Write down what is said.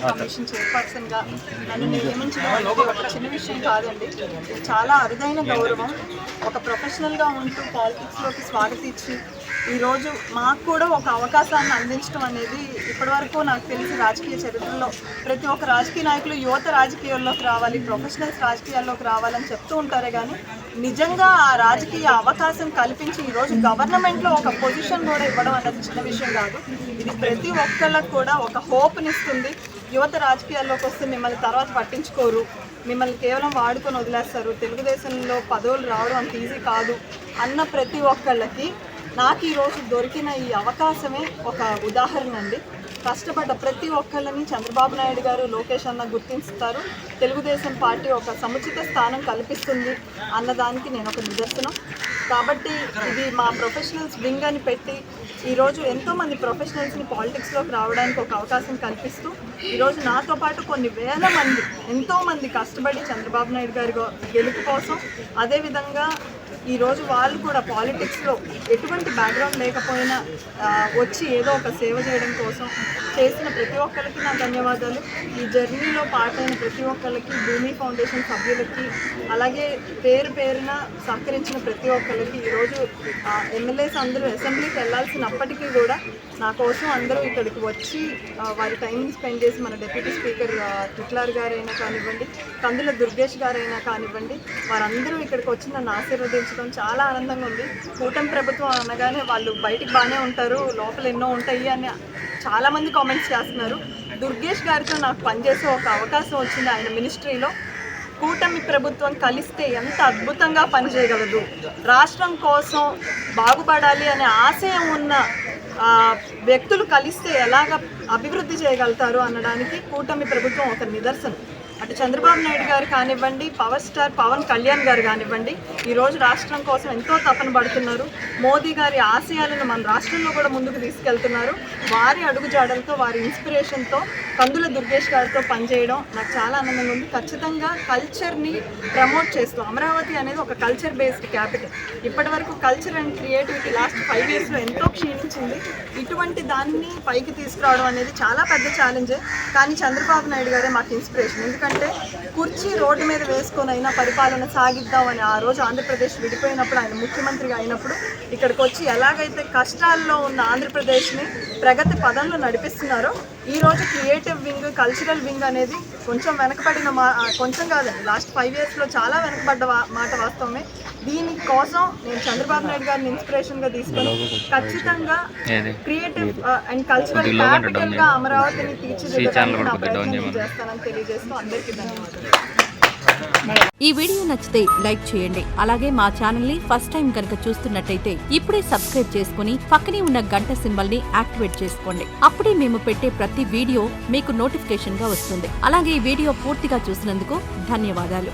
Commission చైర్పర్సన్గా నన్ను నియమించడం అనేది ఒక చిన్న విషయం కాదండి. ఇది చాలా అరుదైన గౌరవం. ఒక ప్రొఫెషనల్గా ఉంటూ పాలిటిక్స్లోకి స్వాగతించి ఈరోజు మాకు కూడా ఒక అవకాశాన్ని అందించడం అనేది ఇప్పటివరకు నాకు తెలిసి రాజకీయ చరిత్రలో ప్రతి ఒక్క రాజకీయ నాయకులు యువత రాజకీయాల్లోకి రావాలి, ప్రొఫెషనల్స్ రాజకీయాల్లోకి రావాలని చెప్తూ ఉంటారే కానీ నిజంగా ఆ రాజకీయ అవకాశం కల్పించి ఈరోజు గవర్నమెంట్లో ఒక పొజిషన్ కూడా ఇవ్వడం అనేది చిన్న విషయం కాదు. ఇది ప్రతి ఒక్కళ్ళకు కూడా ఒక హోప్నిస్తుంది. యువత రాజకీయాల్లోకి వస్తే మిమ్మల్ని తర్వాత పట్టించుకోరు, మిమ్మల్ని కేవలం వాడుకొని వదిలేస్తారు, తెలుగుదేశంలో పదవులు రావడం అంత ఈజీ కాదు అన్న ప్రతి ఒక్కళ్ళకి నాకు ఈరోజు దొరికిన ఈ అవకాశమే ఒక ఉదాహరణ అండి. కష్టపడ్డ ప్రతి ఒక్కళ్ళని చంద్రబాబు నాయుడు గారు, లోకేష్ అన్న గుర్తిస్తారు. తెలుగుదేశం పార్టీ ఒక సముచిత స్థానం కల్పిస్తుంది అన్నదానికి నేను ఒక నిదర్శనం. కాబట్టి ఇది మా ప్రొఫెషనల్స్ వింగ్ అని పెట్టి ఈరోజు ఎంతోమంది ప్రొఫెషనల్స్ని పాలిటిక్స్లోకి రావడానికి ఒక అవకాశం కల్పిస్తూ ఈరోజు నాతో పాటు కొన్ని వేల మంది ఎంతోమంది కష్టపడి చంద్రబాబు నాయుడు గారి గెలుపు కోసం, అదేవిధంగా ఈరోజు వాళ్ళు కూడా పాలిటిక్స్లో ఎటువంటి బ్యాక్గ్రౌండ్ లేకపోయినా వచ్చి ఏదో ఒక సేవ చేయడం కోసం చేసిన ప్రతి ఒక్కరికి నా ధన్యవాదాలు. ఈ జర్నీలో పార్ట్ అయిన ప్రతి ఒక్కరికి, భూమి ఫౌండేషన్ సభ్యులకి, అలాగే పేరు పేరున సహకరించిన ప్రతి ఒక్కరికి, ఈరోజు ఎమ్మెల్యేస్ అందరూ అసెంబ్లీకి వెళ్ళాల్సినప్పటికీ కూడా నా కోసం అందరూ ఇక్కడికి వచ్చి వారి టైం స్పెండ్ చేసి మన డిప్యూటీ స్పీకర్ టిట్లర్ గారైనా కానివ్వండి, కందుల దుర్గేష్ గారైనా కానివ్వండి, వారందరూ ఇక్కడికి వచ్చి నన్ను ఆశీర్వదించడం చాలా ఆనందంగా ఉంది. కూటమి ప్రభుత్వం అనగానే వాళ్ళు బయటికి బాగానే ఉంటారు, లోపల ఎన్నో ఉంటాయి అని చాలామంది కామెంట్స్ చేస్తున్నారు. దుర్గేష్ గారితో నాకు పనిచేసే ఒక అవకాశం వచ్చింది. ఆయన మినిస్ట్రీలో కూటమి ప్రభుత్వం కలిస్తే ఎంత అద్భుతంగా పనిచేయగలదు, రాష్ట్రం కోసం బాగుపడాలి అనే ఆశయం ఉన్న వ్యక్తులు కలిస్తే ఎలాగ అభివృద్ధి చేయగలుగుతారు అనడానికి కూటమి ప్రభుత్వం ఒక నిదర్శనం. అటు చంద్రబాబు నాయుడు గారు కానివ్వండి, పవర్ స్టార్ పవన్ కళ్యాణ్ గారు కానివ్వండి, ఈరోజు రాష్ట్రం కోసం ఎంతో తపన పడుతున్నారు. మోదీ గారి ఆశయాలను మన రాష్ట్రంలో కూడా ముందుకు తీసుకెళ్తున్నారు. వారి అడుగుజాడలతో, వారి ఇన్స్పిరేషన్తో కందుల దుర్గేష్ గారితో పనిచేయడం నాకు చాలా ఆనందంగా ఉంది. ఖచ్చితంగా కల్చర్ని ప్రమోట్ చేస్తూ, అమరావతి అనేది ఒక కల్చర్ బేస్డ్ క్యాపిటల్. ఇప్పటి వరకు కల్చర్ అండ్ క్రియేటివిటీ లాస్ట్ 5 yearsలో ఎంతో క్షీణించింది. ఇటువంటి దాన్ని పైకి తీసుకురావడం అనేది చాలా పెద్ద ఛాలెంజే. కానీ చంద్రబాబు నాయుడు గారే మాకు ఇన్స్పిరేషన్. ఎందుకంటే కుర్చీ రోడ్డు మీద వేసుకొని అయినా పరిపాలన సాగిద్దామని ఆ రోజు ఆంధ్రప్రదేశ్ విడిపోయినప్పుడు ఆయన ముఖ్యమంత్రిగా అయినప్పుడు ఇక్కడికి వచ్చి ఎలాగైతే కష్టాల్లో ఉన్న ఆంధ్రప్రదేశ్ని ప్రగతి పదంలో నడిపిస్తున్నారో, ఈరోజు క్రియేటివ్ వింగ్, కల్చరల్ వింగ్ అనేది కొంచెం వెనకబడిన కొంచెం కాదండి, లాస్ట్ 5 yearsలో చాలా వెనకబడ్డ మాట వాస్తవమే. దీనికోసం నేను చంద్రబాబు నాయుడు గారిని ఇన్స్పిరేషన్గా తీసుకొని ఖచ్చితంగా క్రియేటివ్ అండ్ కల్చరల్ క్యాపిటల్గా అమరావతిని తీర్చిదిద్దడానికి నా ప్రయత్నం చేస్తానని తెలియజేస్తూ అందరికీ ధన్యవాదాలు. ఈ వీడియో నచ్చితే లైక్ చేయండి. అలాగే మా ఛానల్ ని ఫస్ట్ టైం కనుక చూస్తున్నట్టయితే ఇప్పుడే సబ్స్క్రైబ్ చేసుకుని పక్కనే ఉన్న గంట సింబల్ ని యాక్టివేట్ చేసుకోండి. అప్పుడే మేము పెట్టే ప్రతి వీడియో మీకు నోటిఫికేషన్ గా వస్తుంది. అలాగే ఈ వీడియో పూర్తిగా చూసినందుకు ధన్యవాదాలు.